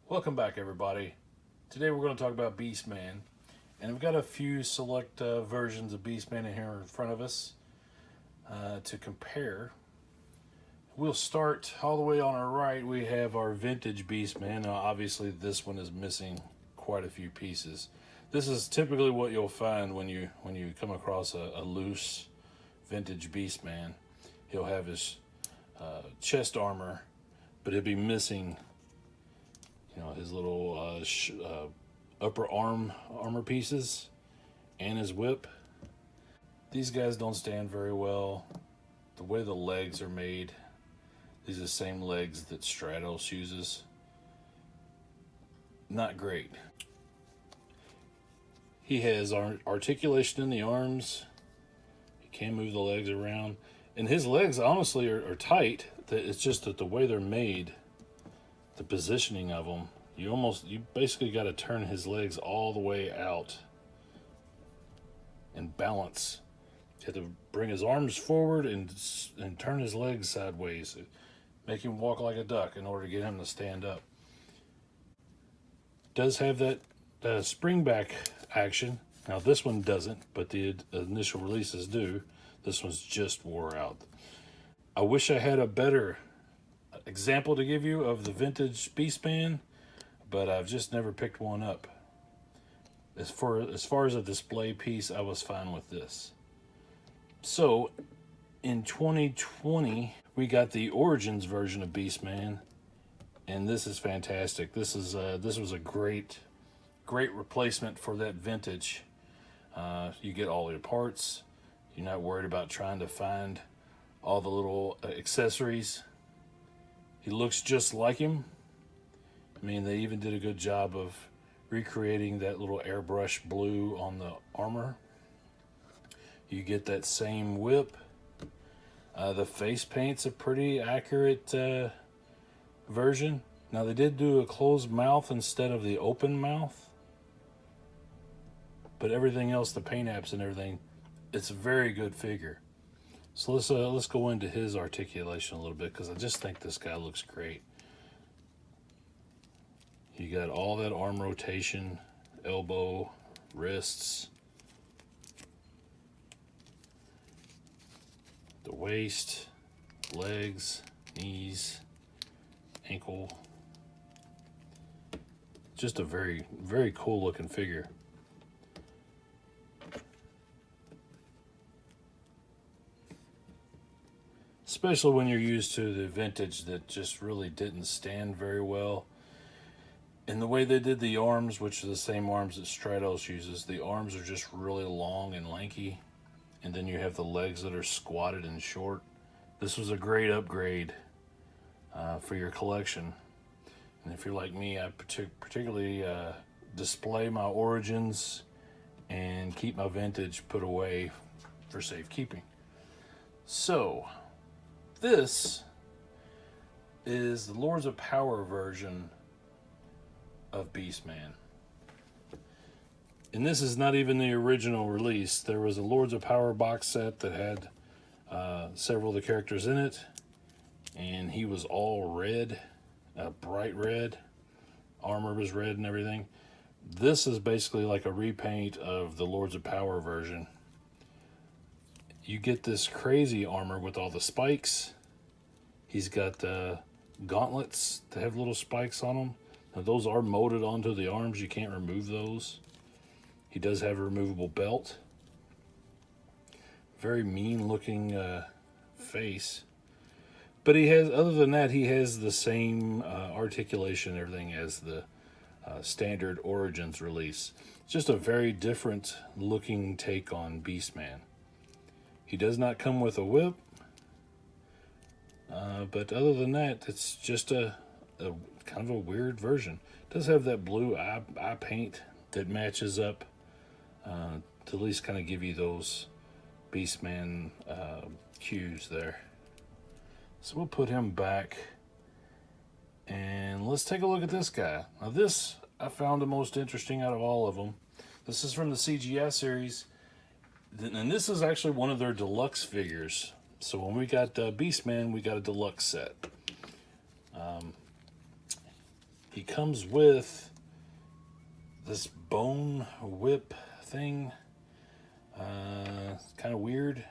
Welcome back, everybody. Today we're going to talk about Beastman, and we've got a few select versions of Beastman in here in front of us to compare. We'll start all the way on our right. We have our vintage Beastman. Now, obviously, this one is missing quite a few pieces. This is typically what you'll find when you come across a loose vintage Beastman. He'll have his chest armor, but he'll be missing, his little upper armor pieces and his whip. These guys don't stand very well. The way the legs are made, these are the same legs that Stratos uses. Not great. He has articulation in the arms. He can move the legs around. And his legs, honestly, are tight. It's just that the way they're made, the positioning of them, you basically got to turn his legs all the way out and balance. You have to bring his arms forward and turn his legs sideways, make him walk like a duck in order to get him to stand up. Does have that spring back action. Now this one doesn't, but the initial releases do. This one's just wore out. I wish I had a better example to give you of the vintage Beastman, but I've just never picked one up. As far as a display piece, I was fine with this. So, in 2020, we got the Origins version of Beastman, and this is fantastic. This was a great replacement for that vintage. You get all your parts. You're not worried about trying to find all the little accessories. He looks just like him. I mean, they even did a good job of recreating that little airbrush blue on the armor. You get that same whip. The face paint's a pretty accurate version. Now, they did do a closed mouth instead of the open mouth. But everything else, the paint apps and everything, it's a very good figure. So let's go into his articulation a little bit, because I just think this guy looks great. You got all that arm rotation, elbow, wrists, the waist, legs, knees, ankle. Just a very, very cool looking figure. Especially when you're used to the vintage that just really didn't stand very well. And the way they did the arms, which are the same arms that Stratos uses, the arms are just really long and lanky. And then you have the legs that are squatted and short. This was a great upgrade for your collection. And if you're like me, I particularly display my Origins and keep my vintage put away for safekeeping. So, this is the Lords of Power version of Beastman. And this is not even the original release. There was a Lords of Power box set that had several of the characters in it. And he was all red, bright red. Armor was red and everything. This is basically like a repaint of the Lords of Power version. You get this crazy armor with all the spikes. He's got gauntlets that have little spikes on them. Now, those are molded onto the arms. You can't remove those. He does have a removable belt. Very mean looking face. But he has, other than that, he has the same articulation and everything as the standard Origins release. It's just a very different looking take on Beastman. He does not come with a whip. But other than that, it's just a kind of a weird version. It does have that blue eye paint that matches up to at least kind of give you those Beastman cues there. So we'll put him back. And let's take a look at this guy. Now this I found the most interesting out of all of them. This is from the CGI series. And this is actually one of their deluxe figures. So when we got Beastman, we got a deluxe set. He comes with this bone whip thing. It's kind of weird,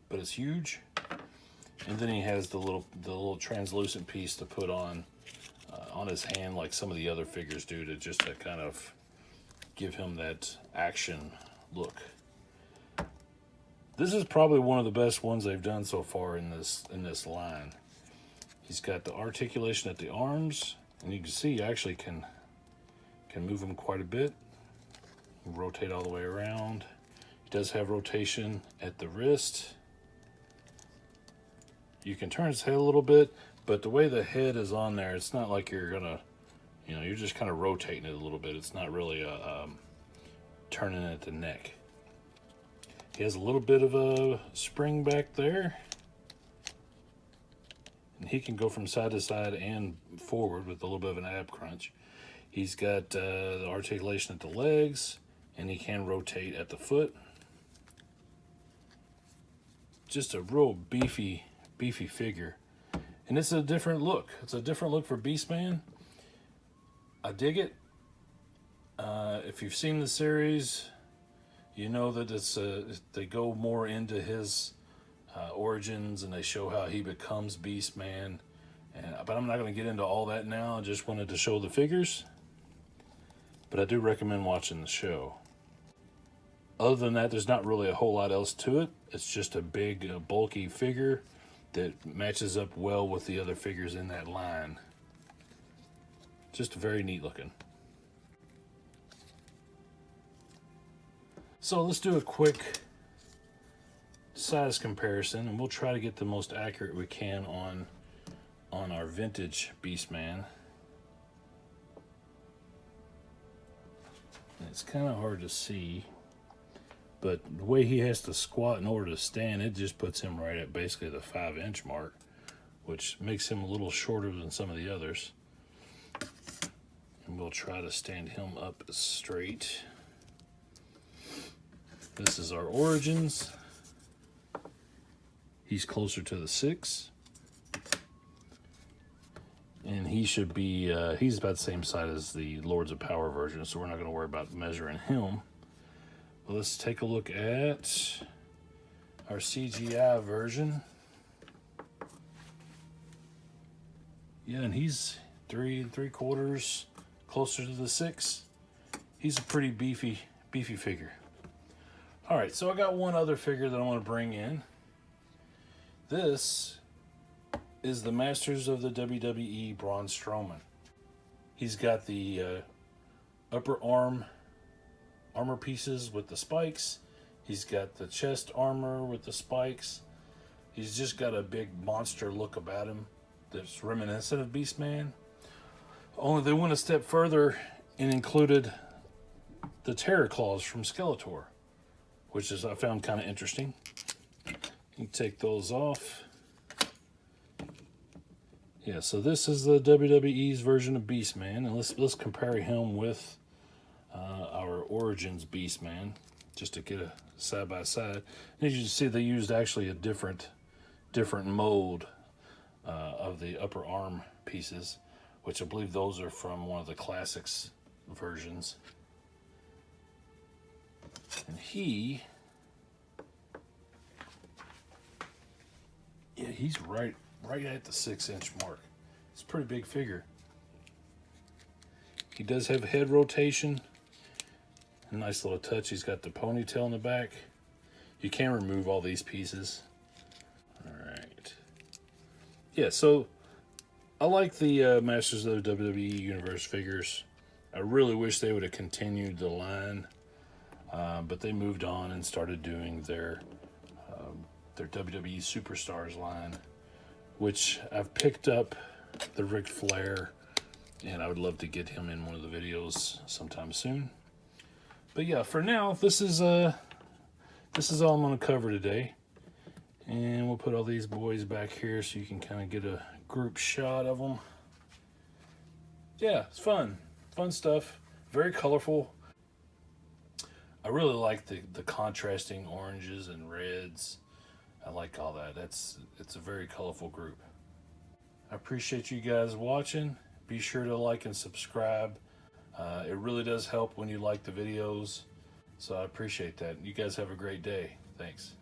but it's huge. And then he has the little translucent piece to put on his hand, like some of the other figures do, to kind of give him that action look. This is probably one of the best ones they've done so far in this line. He's got the articulation at the arms, and you can see he actually can move them quite a bit. Rotate all the way around. He does have rotation at the wrist. You can turn his head a little bit, but the way the head is on there, it's not like you're gonna, you're just kind of rotating it a little bit. It's not really turning it at the neck. He has a little bit of a spring back there. And he can go from side to side and forward with a little bit of an ab crunch. He's got the articulation at the legs, and he can rotate at the foot. Just a real beefy figure. And it's a different look. It's a different look for Beastman. I dig it. If you've seen the series, you know that they go more into his origins, and they show how he becomes Beastman. But I'm not going to get into all that now. I just wanted to show the figures. But I do recommend watching the show. Other than that, there's not really a whole lot else to it. It's just a big, bulky figure that matches up well with the other figures in that line. Just very neat looking. So let's do a quick size comparison, and we'll try to get the most accurate we can on our vintage Beastman. And it's kind of hard to see, but the way he has to squat in order to stand, it just puts him right at basically the 5-inch mark, which makes him a little shorter than some of the others. And we'll try to stand him up straight. This is our origins. He's closer to the 6. And he should be, he's about the same size as the Lords of Power version, so we're not going to worry about measuring him. But let's take a look at our CGI version. Yeah, and he's 3 3/4, closer to the 6. He's a pretty beefy figure. All right, so I got one other figure that I want to bring in. This is the Masters of the WWE Braun Strowman. He's got the upper armor pieces with the spikes. He's got the chest armor with the spikes. He's just got a big monster look about him that's reminiscent of Beastman. Only they went a step further and included the terror claws from Skeletor, which is I found kind of interesting. You take those off. Yeah, so this is the WWE's version of Beastman, and let's compare him with our Origins Beastman, just to get a side by side. And as you can see, they used actually a different mold of the upper arm pieces, which I believe those are from one of the classics versions. And he's right at the 6-inch mark. It's a pretty big figure. He does have head rotation. A nice little touch. He's got the ponytail in the back. You can remove all these pieces. All right. Yeah, so I like the Masters of the WWE Universe figures. I really wish they would have continued the line, but they moved on and started doing their WWE Superstars line, which I've picked up the Ric Flair, and I would love to get him in one of the videos sometime soon. But yeah, for now, this is all I'm going to cover today. And we'll put all these boys back here so you can kind of get a group shot of them. Yeah, it's fun. Fun stuff. Very colorful. I really like the contrasting oranges and reds. I like all that. It's a very colorful group. I appreciate you guys watching, Be sure to like and subscribe. It really does help when you like the videos. So I appreciate that. You guys have a great day. Thanks.